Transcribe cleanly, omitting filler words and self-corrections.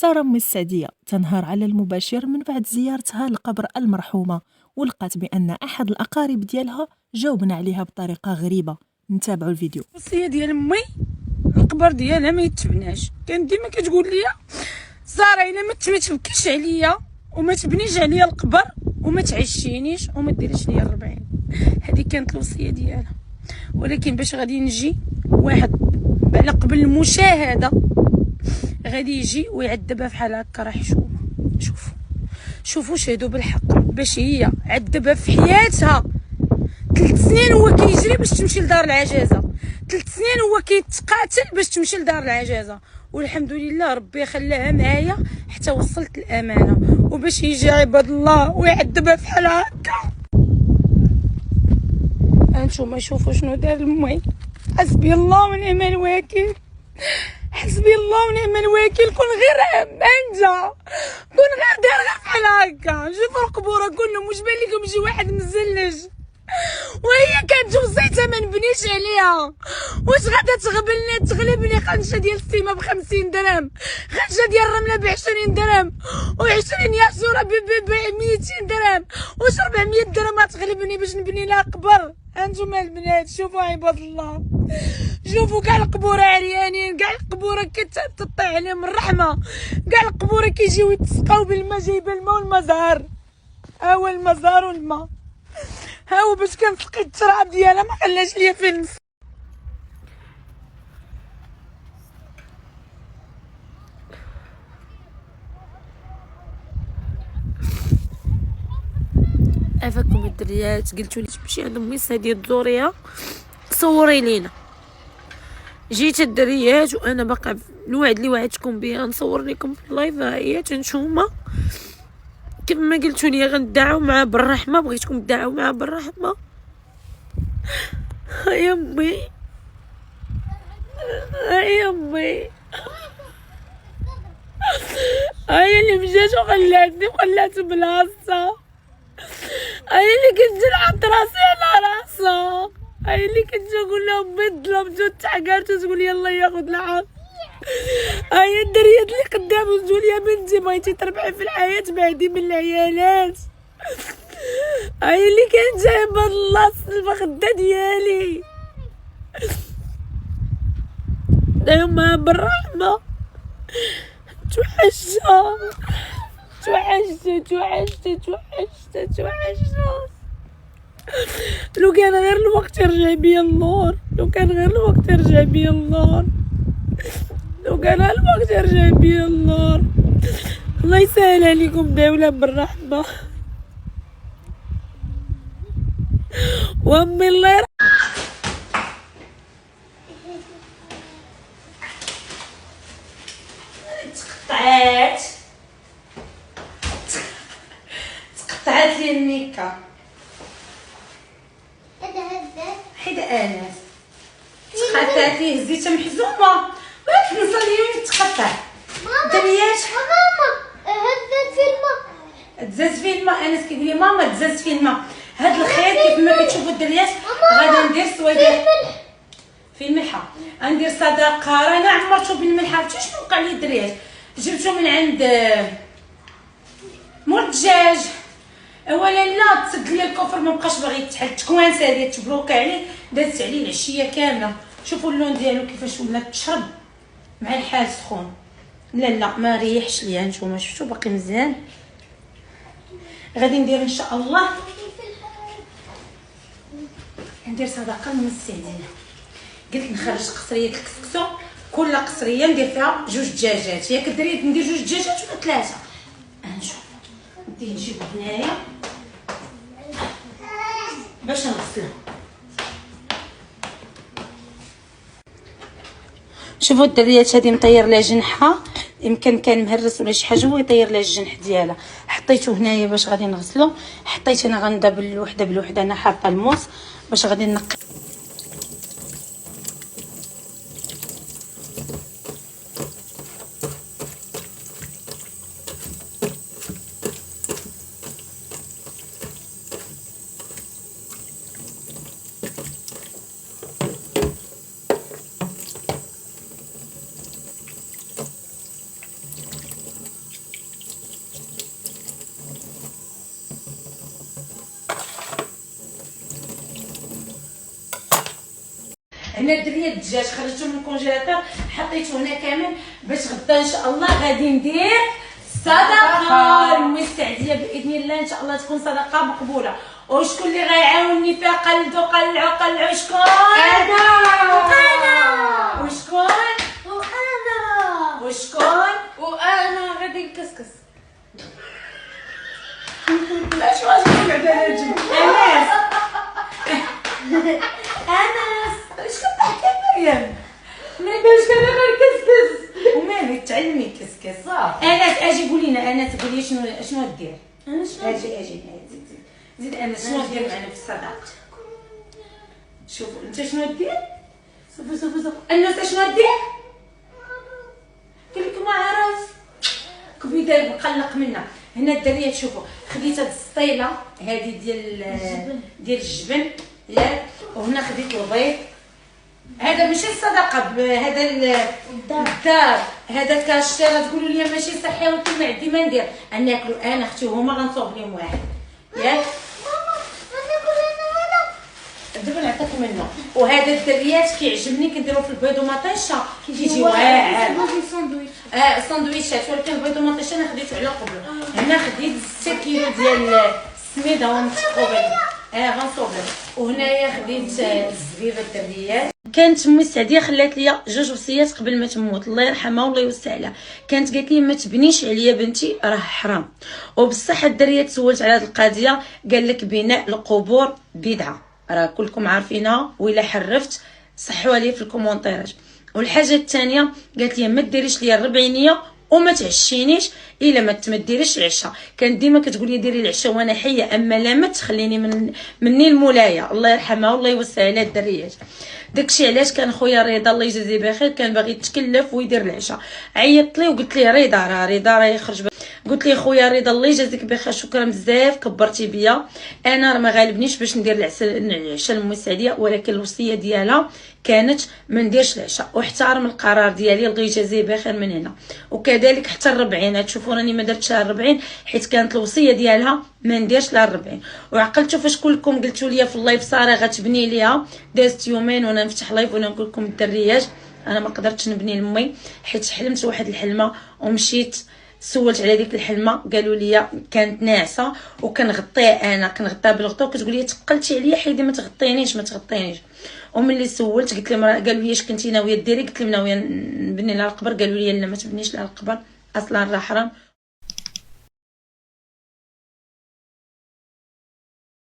سارة أم السعدية تنهار على المباشر من بعد زيارتها لقبر المرحومة، ولقات بأن أحد الأقارب ديالها جاوبنا عليها بطريقة غريبة. نتابعوا الفيديو. الوصية ديال امي القبر ديالها ما يتبناش، كانت ديما كتقول لي ساره الا ما تبكيش عليا وما تبنيش عليا القبر وما تعشينيش وما ديريش ليا الربعين. هذه كانت الوصيه ديالها. ولكن باش غادي نجي واحد على قبل المشاهده غادي يجي ويعذبها بحال هكا، راه شوفوا شهدوا بالحق باش هي عذبها في حياتها 3 سنين هو كيجري باش تمشي لدار العجازه، 3 سنين هو كيتقاتل باش تمشي لدار العجازه، والحمد لله ربي خلاها معايا حتى وصلت الامانه. وباش يجي عباد الله ويعذبها بحال هكا. انتوما شوفوا شنو دار لمي. حسبي الله ونعم الوكيل، حسبي الله ونعم الوكيل. كون غير مانجا، كون غير دار غير بحال هكا. شوفوا القبوره كلهم، واش بان لكم يجي واحد مزلج وهي كانت وصيتها ما نبنيش عليها؟ واش غادا تغلبني خنشه ديال السيمه ب50 درهم، خنشه ديال الرمله ب20 درهم، و20 ياسوره ب 200 درهم، واش 400 درهم غتغلبني باش نبني لها قبر؟ انتوما البنات شوفوا عباد الله، شوفوا كاع القبوره عريانين، كاع القبوره كتطيح عليهم الرحمه، كاع القبوره كيجيو يتسقاو بالماء، جايبه الماء والمزهر. ها هو المزهر والماء، ها هو باش كنسقي التراب ديالها ما خلاش ليا فين نسقي. عافاكم الدريات، قلتوا لي تمشي عند امي ساديه تزوريها صوري لينا. جيت الدريات وانا باقا الوعد اللي وعدتكم بها نصور لكم في اللايف. ها هي نتوما كما قلتوا لي غندعوا معاه بالرحمه، بغيتكم تدعوا معاه بالرحمه. يا امي، يا امي، هاي اللي مشات وخلاتني بلاصتها، هاي اللي كنت نحط راسي على راسها، هاي اللي كنت نقول لها امي ظلمت وتحقرت وتقول يلا ياخذ العافيه. هاي الدريات اللي قدام وتقول يا بنتي بغيتي تربحي في الحياه بعدي من العيالات. هاي اللي كانت جايبه الله الغدا ديالي. دايما بالرحمه. توحشت. لو كان غير الوقت يرجع بيا النور، لو كان غير الوقت يرجع بيا النور، لو كان الوقت يرجع بيا النور. الله يسهل عليكم داوله بالرحمه. وامي الله تقطعت لي النيكا. حيد انس تقطعت لي هزيتها محزومه ولكن نصلي تقطع دريات. ماما هزت في الماء، تزاز فيه الماء. انس كيقول لي ماما تزاز فيه الماء. هاد الخيط كيف ما كتشوفوا الدريات غادي ندير سويدات في الملحه، غندير صدقه. رانا عمرتو بالملحه. عرفتي شنو وقع لي الدريات؟ جبتو من عند مول الدجاج. اولا لا تسد لي الكفر ما بقاش باغي يتحل، التكوانسه هادي تبروكا عليه، دازت عليه العشيه كامله. شوفوا اللون ديالو كيفاش ولا تشرب مع الحال سخون. لا ما ريحش ليا. نتوما شفتوا باقي مزيان. غادي ندير ان شاء الله ندير صدقه من السعديه. قلت نخرج قصريه الكسكسو، كل قصريه ندير فيها 2 دجاجات. ياك الدريات ندير 2 دجاجات ولا 3. نشوف نجيب هنايا باش نغسلها. شوفوا الدريات هذه مطير لها جنحها، يمكن كان مهرس ولا شي حاجه هو يطير لها الجنح ديالها. حطيته هنايا باش غادي نغسلو. حطيت انا غندب الوحده بالوحده، انا حاطه الموس باش غادي نقي. هنا الدريه الدجاج خرجته من الكونجيلاتور حطيته هنا كامل باش غدا ان شاء الله غادي ندير صدقه المستعديه باذن الله ان شاء الله تكون صدقه مقبوله. وشكون اللي غيعاونني فيها؟ قلعوا شكون؟ انا وشكون؟ وانا غادي نكسكس. لا شو غادي بعدا نجي انس شكون تحكي مريم؟ ما كاينش انا غنكسكس ومالك تعلمي كسكس صافي. انس اجي قولي لنا، انس قولي شنو دير؟ انا شنو اجي زيد انس شنو دير معنا في الصدقه؟ شوفوا انت شنو دير؟ شوفوا انس شنو دير؟ قال لك ما عرف كبي داير مقلق منا. هنا الدريه شوفوا خديت هاد السطيله هذه ديال الجبن ياك، وهنا خديت البيض. هذا ماشي الصدقه هذا الدار هذا كاشترا تقولوا لي ماشي صحي ولكن ما عندي ما ندير ناكلوا انا اختي وهما غنصوب لهم واحد ياك. دابا نعطيك منه. وهذا الدريات كيعجبني كنديرو في البيض ومطيشه كيجي واعر. ساندويتشات ولكن البيض ومطيشه انا خديته على قبل. هنا خديت 6 كيلو ديال السميده ونتقوبل غنصوبهم. وهنايا خديت الزبيبه الدريات. كانت امي السعديه خلات لي 2 وصيات قبل ما تموت الله يرحمها والله يوسع عليها. كانت قالت لي ما تبنيش عليا بنتي راه حرام. وبصح الدريه تسولت على هذه القضيه قال لك بناء القبور بدعه، راه كلكم عارفينها وإلا حرفت صحوا لي في الكومونتيرات. والحاجه الثانيه قالت لي ما ديريش ليا الربعينيه وما تعشينيش الا ما تمديريش العشاء. كانت ديما كتقول لي ديري العشاء وانا حيه، اما لا ما تخليني مني المولايه الله يرحمها والله يوسع عليها الدريات. داكشي علاش كان خويا رضا الله يجازيه بخير كان باغي يتكلف ويدير العشاء. عيطت لي وقلت ليه رضا راه يخرج. قلت ليه خويا رضا الله يجازيك بخير شكرا بزاف كبرتي بيا، انا راه ما غالبنيش باش ندير العشاء لأم السعديه، ولكن الوصيه ديالها كانت ما نديرش العشاء واحترم القرار ديالي الله يجازيه بخير من هنا. وكذلك حتى ال40 تشوفوا راني ما درتش 40 حيت كانت الوصيه ديالها ما نديرش ل 40. وعقلتوا فاش كلكم قلتوا لي في اللايف ساره غتبني ليها، دازت يومين وانا نفتح لايف وانا نقول لكم الدريات انا ما قدرتش نبني لامي حيت حلمت واحد الحلمه ومشيت سولت على ديك الحلمه قالوا لي كانت ناعسه وكنغطيها انا كنغطيها بالغطا وكتقول لي تقلتي عليا حيدي ما تغطينيش. وملي سولت قلت لهم قالوا لي اش كنتي ناويه ديري؟ قلت لهم ناويه نبني لها القبر. قالوا لي لا ما تبنيش لها القبر اصلا راه حرام.